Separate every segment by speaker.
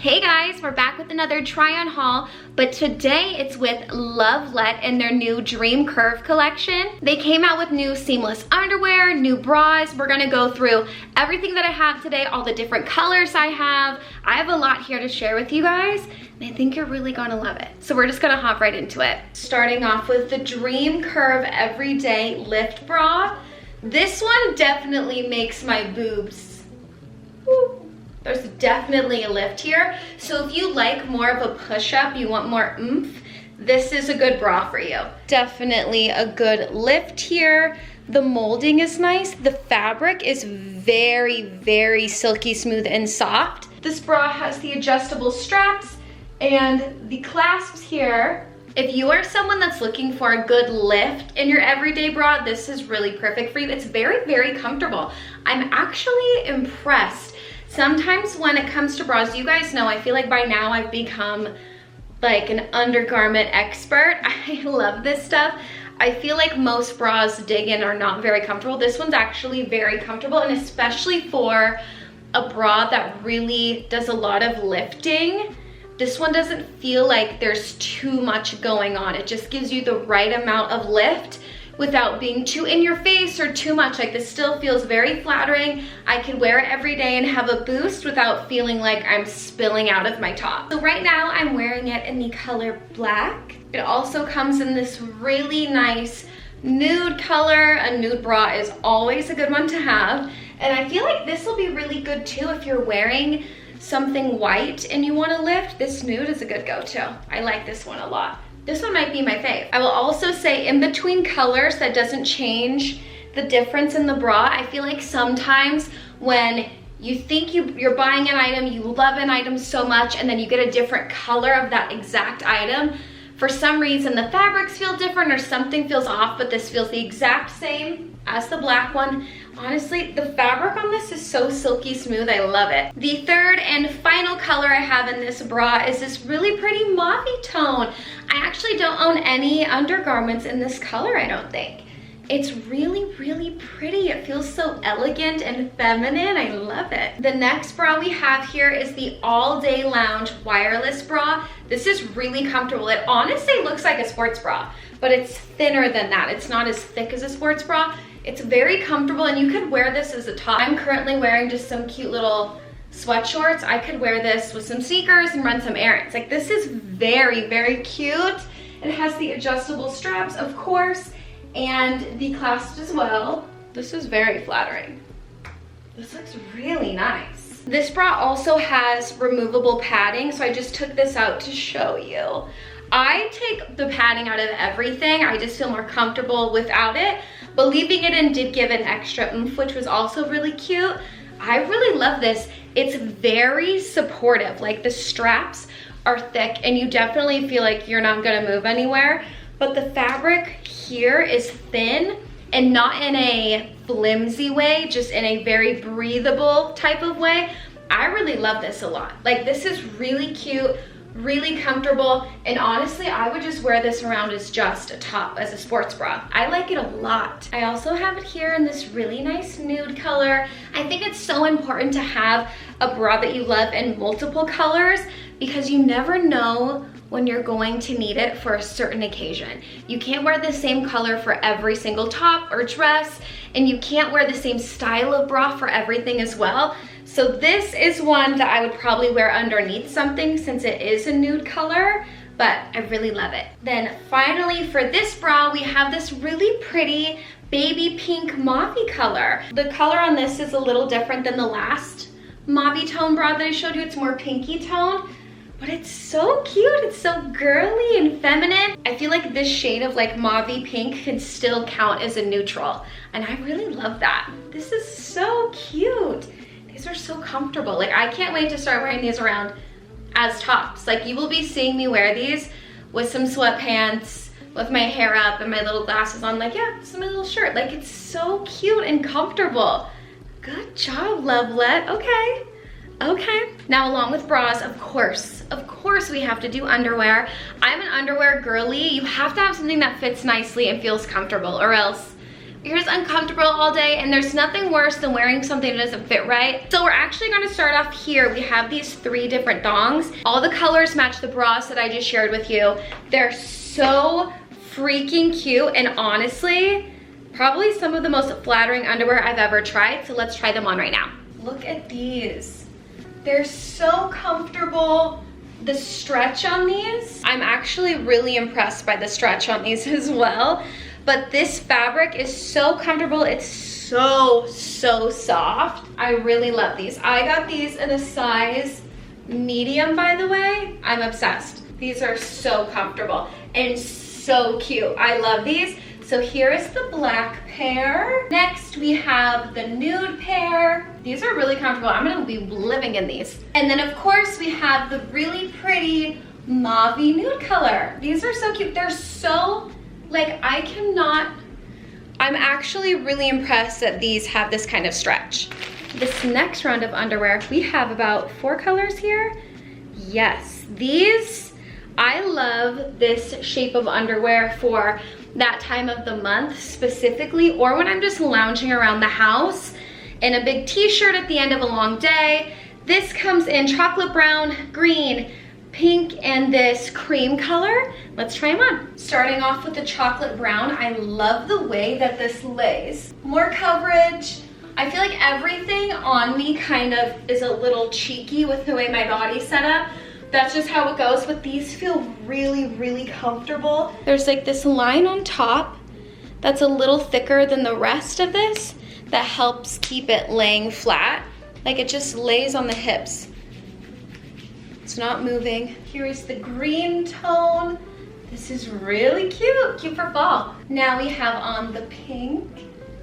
Speaker 1: Hey guys, we're back with another try on haul, but today it's with Luvlette and their new Dream Curve collection. They came out with new seamless underwear, new bras. We're gonna go through everything that I have today, all the different colors I have. I have a lot here to share with you guys, and I think you're really gonna love it. So we're just gonna hop right into it. Starting off with the Dream Curve Everyday Lift Bra. This one definitely makes my boobs, woo. There's definitely a lift here. So if you like more of a push-up, you want more oomph, this is a good bra for you. Definitely a good lift here. The molding is nice. The fabric is very, very silky smooth and soft. This bra has the adjustable straps and the clasps here. If you are someone that's looking for a good lift in your everyday bra, this is really perfect for you. It's very, very comfortable. I'm actually impressed. Sometimes when it comes to bras, you guys know, I feel like by now I've become like an undergarment expert. I love this stuff. I feel like most bras dig in are not very comfortable. This one's actually very comfortable, and especially for a bra that really does a lot of lifting. This one doesn't feel like there's too much going on. It just gives you the right amount of lift without being too in your face or too much. Like, this still feels very flattering. I can wear it every day and have a boost without feeling like I'm spilling out of my top. So right now I'm wearing it in the color black. It also comes in this really nice nude color. A nude bra is always a good one to have. And I feel like this will be really good too if you're wearing something white and you want to lift. This nude is a good go-to. I like this one a lot. This one might be my fave. I will also say, in between colors, that doesn't change the difference in the bra. I feel like sometimes when you think you're buying an item, you love an item so much, and then you get a different color of that exact item, for some reason the fabrics feel different or something feels off, but this feels the exact same as the black one. Honestly, the fabric on this is so silky smooth. I love it. The third and final color I have in this bra is this really pretty mauve tone. I actually don't own any undergarments in this color, I don't think. It's really, really pretty. It feels so elegant and feminine. I love it. The next bra we have here is the All Day Lounge wireless bra. This is really comfortable. It honestly looks like a sports bra, but it's thinner than that. It's not as thick as a sports bra. It's very comfortable, and you could wear this as a top. I'm currently wearing just some cute little sweat shorts. I could wear this with some sneakers and run some errands. Like, this is very, very cute. It has the adjustable straps, of course, and the clasps as well. This is very flattering. This looks really nice. This bra also has removable padding, so I just took this out to show you. I take the padding out of everything. I just feel more comfortable without it, but leaving it in did give an extra oomph, which was also really cute. I really love this. It's very supportive. Like, the straps are thick and you definitely feel like you're not gonna move anywhere, but the fabric here is thin and not in a flimsy way, just in a very breathable type of way. I really love this a lot. Like, this is really cute, really comfortable, and honestly, I would just wear this around as just a top, as a sports bra. I like it a lot. I also have it here in this really nice nude color. I think it's so important to have a bra that you love in multiple colors, because you never know when you're going to need it for a certain occasion. You can't wear the same color for every single top or dress, and you can't wear the same style of bra for everything as well. So this is one that I would probably wear underneath something, since it is a nude color, but I really love it. Then finally, for this bra, we have this really pretty baby pink mauve color. The color on this is a little different than the last mauve tone bra that I showed you. It's more pinky tone, but it's so cute. It's so girly and feminine. I feel like this shade of like mauve pink can still count as a neutral, and I really love that. This is so cute. These are so comfortable. Like, I can't wait to start wearing these around as tops. Like, you will be seeing me wear these with some sweatpants, with my hair up and my little glasses on. Like, yeah, it's my little shirt. Like, it's so cute and comfortable. Good job, Luvlette. Okay. Okay. Now, along with bras, of course, we have to do underwear. I'm an underwear girly. You have to have something that fits nicely and feels comfortable, or else you're just uncomfortable all day, and there's nothing worse than wearing something that doesn't fit right. So we're actually gonna start off here. We have these 3 different thongs. All the colors match the bras that I just shared with you. They're so freaking cute, and honestly, probably some of the most flattering underwear I've ever tried. So let's try them on right now. Look at these. They're so comfortable. The stretch on these, I'm actually really impressed by the stretch on these as well. But this fabric is so comfortable. It's so soft. I really love these. I got these in a size medium, by the way. I'm obsessed. These are so comfortable and so cute. I love these. So here is the black pair. Next we have the nude pair. These are really comfortable. I'm gonna be living in these. And then of course we have the really pretty mauve-y nude color. These are so cute. They're so, like, I'm actually really impressed that these have this kind of stretch. This next round of underwear, we have about 4 colors here. Yes, these, I love this shape of underwear for that time of the month specifically, or when I'm just lounging around the house in a big t-shirt at the end of a long day. This comes in chocolate brown, green, pink, and this cream color. Let's try them on. Starting off with the chocolate brown, I love the way that this lays. More coverage. I feel like everything on me kind of is a little cheeky with the way my body's set up. That's just how it goes, but these feel really comfortable. There's like this line on top that's a little thicker than the rest of this that helps keep it laying flat. Like, it just lays on the hips. It's not moving. Here is the green tone. This is really cute for fall. Now we have on the pink,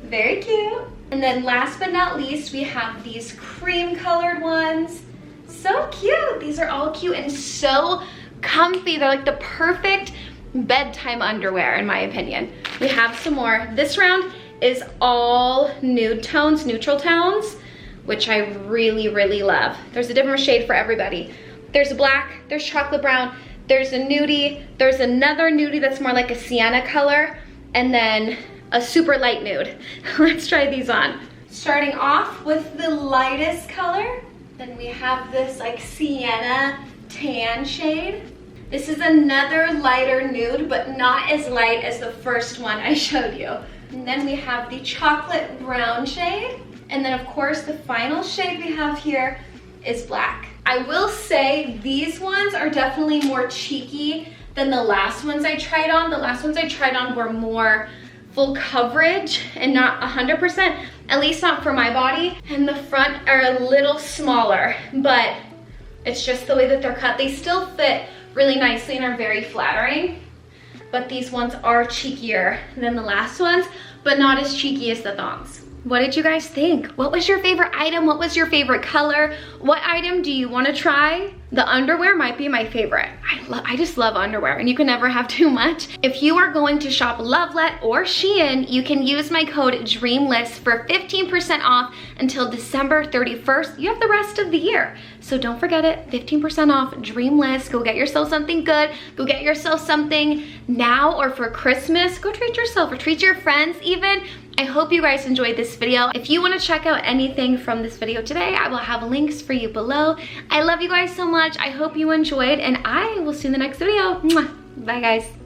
Speaker 1: very cute. And then last but not least, we have these cream colored ones. So cute. These are all cute and so comfy. They're like the perfect bedtime underwear in my opinion. We have some more. This round is all nude tones, neutral tones, which I really love. There's a different shade for everybody. There's black, there's chocolate brown, there's a nudie, there's another nudie that's more like a sienna color, and then a super light nude. Let's try these on. Starting off with the lightest color. Then we have this like sienna tan shade. This is another lighter nude, but not as light as the first one I showed you. And then we have the chocolate brown shade. And then of course the final shade we have here is black. I will say these ones are definitely more cheeky than the last ones I tried on. The last ones I tried on were more full coverage and not 100%, at least not for my body. And the front are a little smaller, but it's just the way that they're cut. They still fit really nicely and are very flattering, but these ones are cheekier than the last ones, but not as cheeky as the thongs. What did you guys think? What was your favorite item? What was your favorite color? What item do you want to try? The underwear might be my favorite. I just love underwear, and you can never have too much. If you are going to shop Luvlette or Shein, you can use my code DREAMLISS for 15% off until December 31st. You have the rest of the year. So don't forget it, 15% off, DREAMLISS. Go get yourself something good. Go get yourself something now or for Christmas. Go treat yourself or treat your friends even. I hope you guys enjoyed this video. If you want to check out anything from this video today, I will have links for you below. I love you guys so much. I hope you enjoyed, and I will see you in the next video. Mwah. Bye guys.